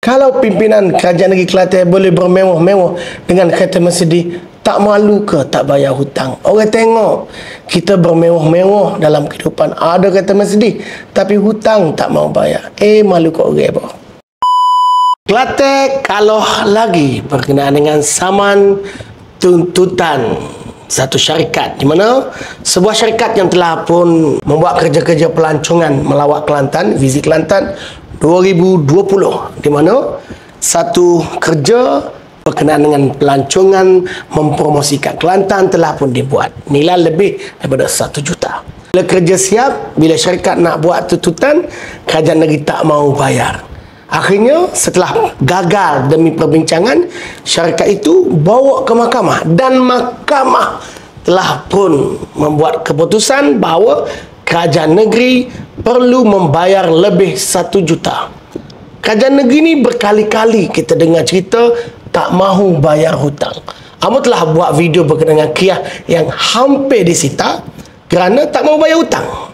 Kalau pimpinan Kerajaan Negeri Kelantan boleh bermewah-mewah dengan kereta Mercedes, tak malu ke tak bayar hutang? Orang tengok kita bermewah-mewah dalam kehidupan, ada kereta Mercedes tapi hutang tak mau bayar. Malu ke orang apa? Kelantan kalah lagi berkenaan dengan saman tuntutan satu syarikat, di mana sebuah syarikat yang telah pun membuat kerja-kerja pelancongan melawat Kelantan, Visit Kelantan 2020, di mana satu kerja berkenaan dengan pelancongan mempromosikan Kelantan telah pun dibuat. Nilai lebih daripada 1 juta. Bila kerja siap, bila syarikat nak buat tuntutan, kerajaan negeri tak mau bayar. Akhirnya setelah gagal demi perbincangan, syarikat itu bawa ke mahkamah dan mahkamah telah pun membuat keputusan bahawa kerajaan negeri perlu membayar lebih 1 juta. Kerajaan negeri ni berkali-kali kita dengar cerita tak mahu bayar hutang. Amo telah buat video berkenaan dengan Kia yang hampir disita kerana tak mahu bayar hutang.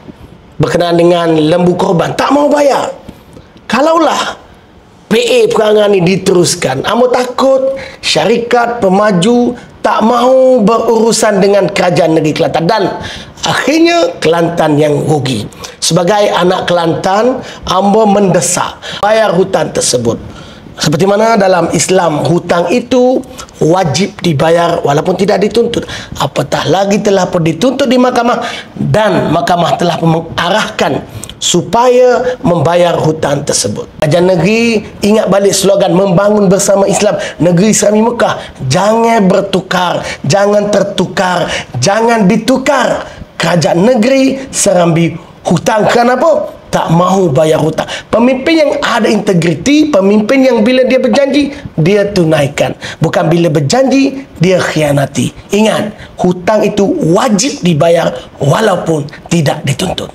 Berkenaan dengan lembu korban, tak mahu bayar. Kalaulah PA perangan ni diteruskan, amo takut syarikat pemaju tak mahu berurusan dengan kerajaan negeri Kelantan dan akhirnya Kelantan yang rugi. Sebagai anak Kelantan, amo mendesak bayar hutang tersebut. Seperti mana dalam Islam, hutang itu wajib dibayar walaupun tidak dituntut. Apatah lagi telah pun dituntut di mahkamah dan mahkamah telah mengarahkan supaya membayar hutang tersebut. Kerajaan negeri ingat balik slogan membangun bersama Islam negeri Islami Mekah. Jangan bertukar, jangan tertukar, jangan ditukar kerajaan negeri serambi hutang. Kenapa? Tak mahu bayar hutang. Pemimpin yang ada integriti, pemimpin yang bila dia berjanji, dia tunaikan. Bukan bila berjanji, dia khianati. Ingat, hutang itu wajib dibayar walaupun tidak dituntut.